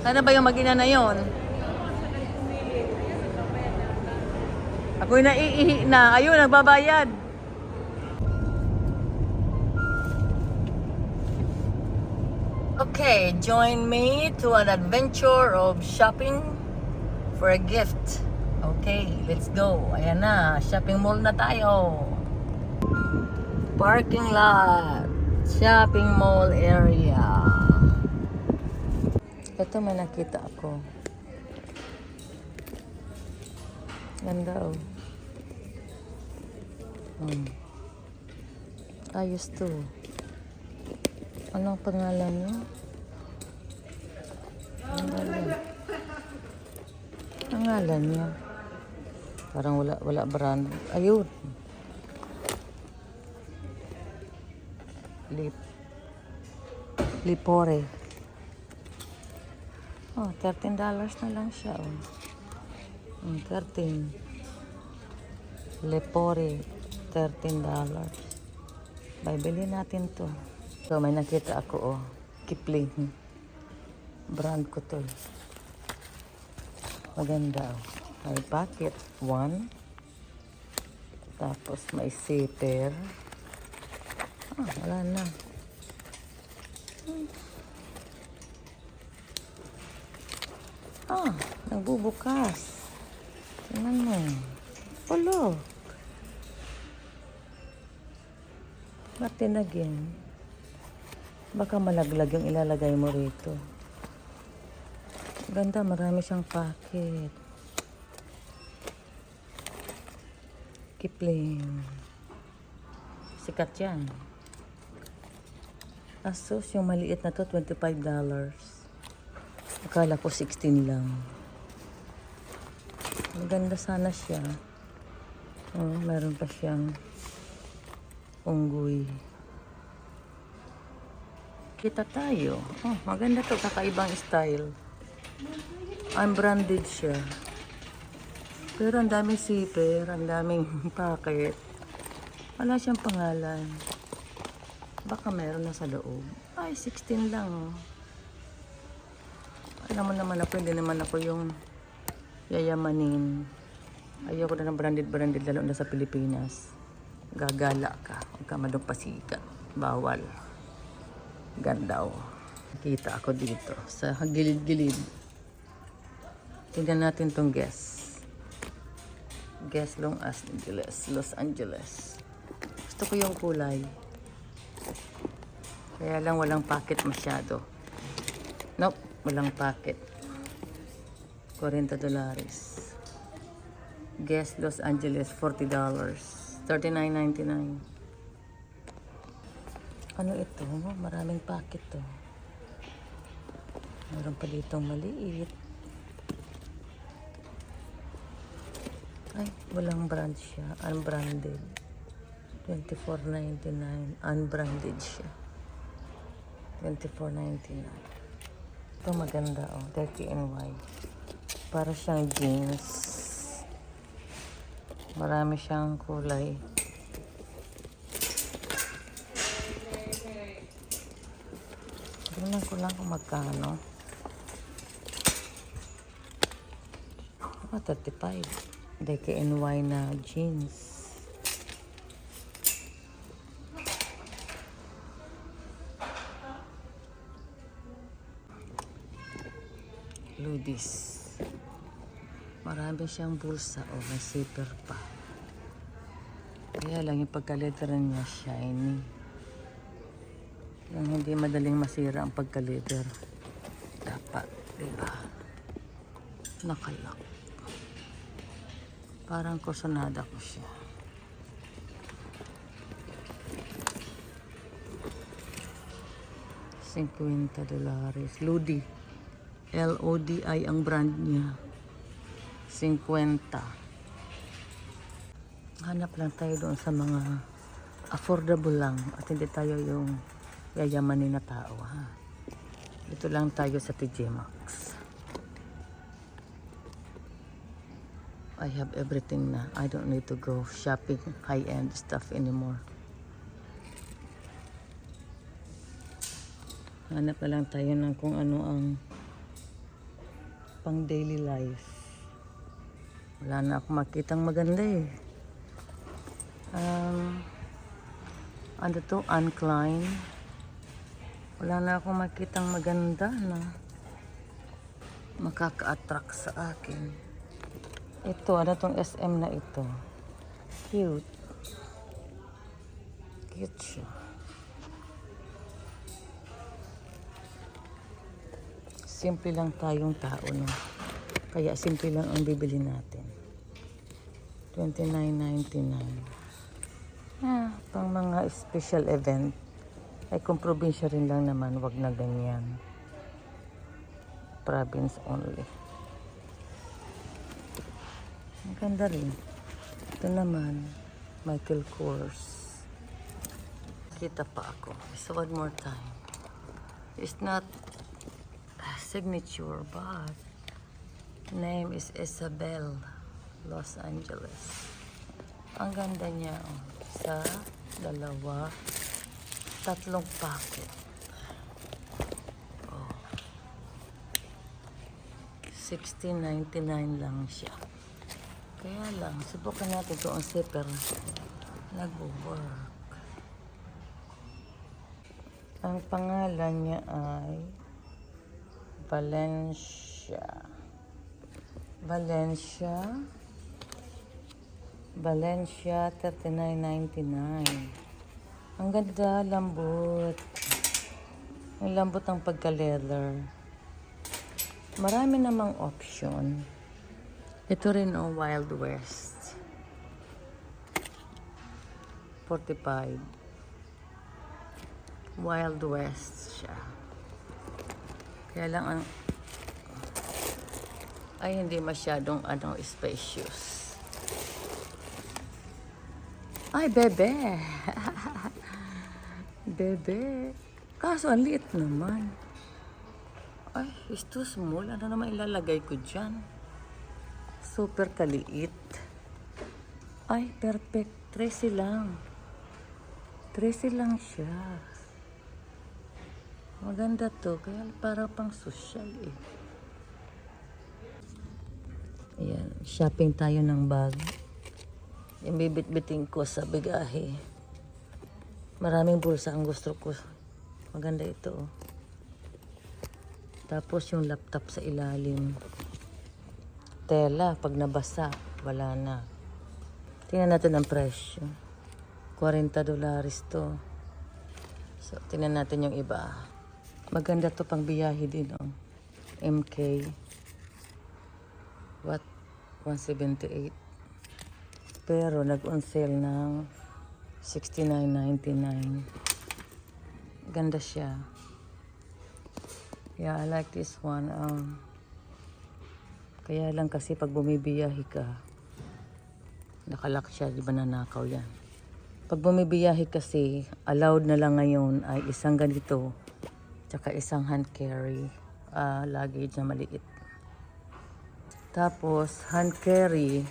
Sana ba yung mag-ina na yun? Ako'y naiihi na. Ayun, nagbabayad. Okay, join me to an adventure of shopping for a gift. Okay, let's go. Ayan na, shopping mall na tayo. Parking lot. Shopping mall area. Ito may nakita ako. Ganda oh. Ayos to. Anong pangalan niya? Pangalan niya. Parang wala brand. Ayun. Lipore. Oh, $13 na lang siya. Oh. 13. Lepore. $13. Bibili natin to. So, may nakita ako, oh. Kipling. Brand ko to. Maganda, oh. May packet. 1. Tapos, may zipper. Ah, wala na. Ah, nagbubukas. Tingnan mo. Ulo. Ba't tinagyan? Baka malaglag yung ilalagay mo rito. Ganda, marami siyang packet. Kipling. Sikat yan. Asus, yung maliit na to, $25. Akala ko 16 lang. Maganda sana siya. Oh, meron pa siyang unggoy. Kita tayo. Oh, maganda to, kakaibang style. Unbranded siya. Pero ang daming zipper, ang daming packet. Wala siyang pangalan. Baka meron na sa loob. Ay, 16 lang. Oh. Alam mo naman ako, hindi naman ako yung yayamanin. Ayoko na ng branded lalo na sa Pilipinas. Gagala ka. Huwag ka madumpasikat. Bawal. Ganda oh. Kita ako dito sa gilid-gilid. Tingnan natin tong Guess. Guess Los Angeles. Gusto ko yung kulay. Kaya lang walang packet masyado. Nope, walang packet. $40. Guess Los Angeles, $40. $39.99. Ano ito? Maraming packet to. Meron pa ditong maliit. Ay, walang brand siya. Unbranded. $24.99. Unbranded siya. $24.99. Ito maganda oh. 30NY. Para siyang jeans. Marami siyang kulay. Tingnan ko lang kung magkano. Oh, 35. DKNY na jeans. Ludis. Marami siyang bulsa. O, may zipper pa. Kaya lang yung pagka-leatheran niya shiny. Yung hindi madaling masira ang pagka-leather. Dapat, diba? Nakalak. Parang kusonada ko siya. $50. Lodi. LODI ang brand niya. 50. Hanap lang tayo doon sa mga affordable lang at hindi tayo yung yayamanin na tao, ha. Dito lang tayo sa TJ Maxx. I have everything na. I don't need to go shopping high-end stuff anymore. Hanap na lang tayo ng kung ano ang pang daily life. Wala na akong makitang maganda eh. Ano to? Uncline. Wala na akong makitang maganda na makaka-attract sa akin. Ito, ano tong SM na ito? Cute. Cute siya. Simple lang tayong tao, no? Kaya simple lang ang bibili natin. $29.99. Pang mga special event. Ay kung probinsya rin lang naman, wag na ganyan. Province only. Ang ganda rin. Ito naman, Michael Kors. Kita pa ako. So one more time. It's not a signature, but name is Isabel, Los Angeles. Ang ganda niya, oh. Sa dalawa, tatlong packet. Oh. $16.99 lang siya. Kaya lang, subukan natin ito ang zipper. Nag-work. Ang pangalan niya ay Valencia. Valencia, $39.99. Ang ganda, lambot. Ang lambot ng pagka-leather. Marami namang option. Ito rin ang Wild West. 45. Wild West siya. Kaya lang ang ay hindi masyadong spacious. Ay, bebe. Bebe. Kaso ang liit naman. Ay, it's too small. Ano naman ilalagay ko dyan? Super kaliit. Ay, perfect. 13 lang. 13 lang siya. Maganda to. Kaya para pang social eh. Ayan. Shopping tayo ng bag. Yung bibit-biting ko sa bigahe. Maraming bulsa ang gusto ko. Maganda ito. Oh. Tapos yung laptop sa ilalim. Tela, pag nabasa, wala na. Tingnan natin ang presyo. $40 to. So, tingnan natin yung iba. Maganda to pang biyahe din, oh. MK. What? 178. Pero nag-on sale ng $69.99. Ganda siya. Yeah, I like this one. Kaya lang kasi pag bumibiyahe ka, nakalock siya, di ba nanakaw yan? Pag bumibiyahe kasi, allowed na lang ngayon ay isang ganito, tsaka isang hand carry, luggage na maliit. Tapos, hand carry,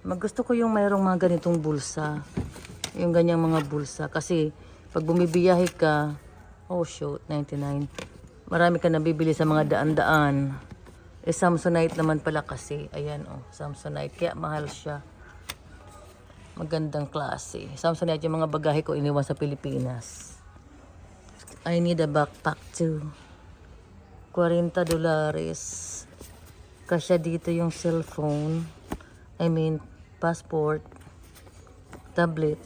gusto ko yung mayroong mga ganitong bulsa. Yung ganyang mga bulsa. Kasi, pag bumibiyahe ka, oh shoot, 99. Marami ka nabibili sa mga daan-daan. Samsonite naman pala kasi. Ayan, oh, Samsonite. Kaya mahal siya. Magandang klase. Samsonite yung mga bagahe ko iniwan sa Pilipinas. I need a backpack too. $40. Kasya dito yung cellphone. I mean, passport, tablet,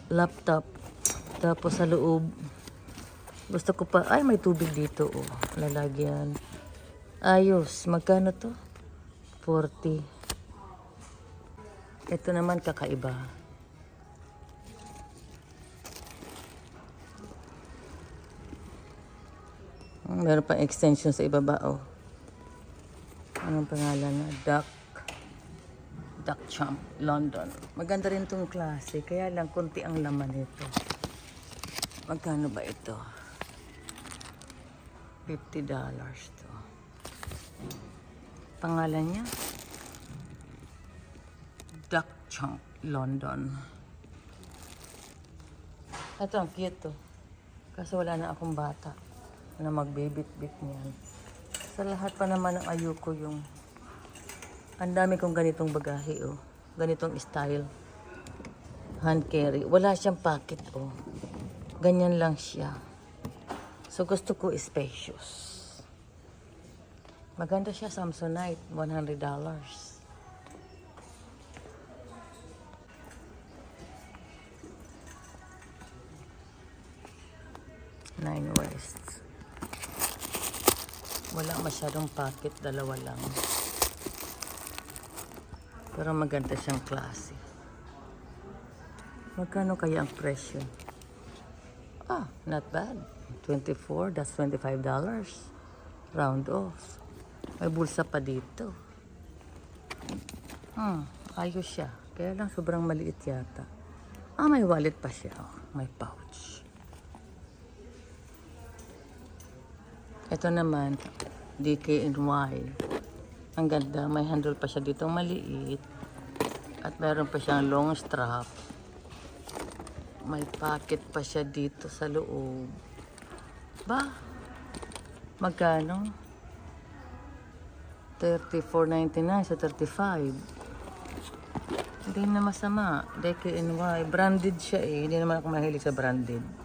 laptop. Tapos sa loob. Gusto ko pa, ay may tubig dito, oh. Lalagyan. Ayos. Magkano to? 40. Ito naman kakaiba. Meron pa extension sa ibaba, oh. Anong pangalan na? Duck Champ, London. Maganda rin tong klase. Kaya lang, konti ang laman nito. Magkano ba ito? $50 to. Pangalan niya? Duck Champ, London. Ito, ang cute to. Kaso wala na akong bata na magbibit-bit niyan. Sa lahat pa naman ng ayoko yung ang dami kong ganitong bagahe, oh. Ganitong style. Hand carry. Wala siyang pocket, oh. Ganyan lang siya. So, gusto ko spacious. Maganda siya, Samsonite. $100. 9 wrists. Wala masyadong pocket, dalawa lang. Pero maganda siyang klase. Magkano kaya ang presyo? Ah, not bad. 24, that's $25. Round off. May bulsa pa dito. Ayos siya. Kaya lang sobrang maliit yata. Ah, may wallet pa siya. Oh, may pouch. Ito naman, DKNY. Ang ganda, may handle pa siya dito maliit. At meron pa siyang long strap. May pocket pa siya dito sa loob. Ba? Magkano? $34.99 sa $35. Hindi na masama. DKNY. Branded siya eh. Hindi naman ako mahilig sa branded.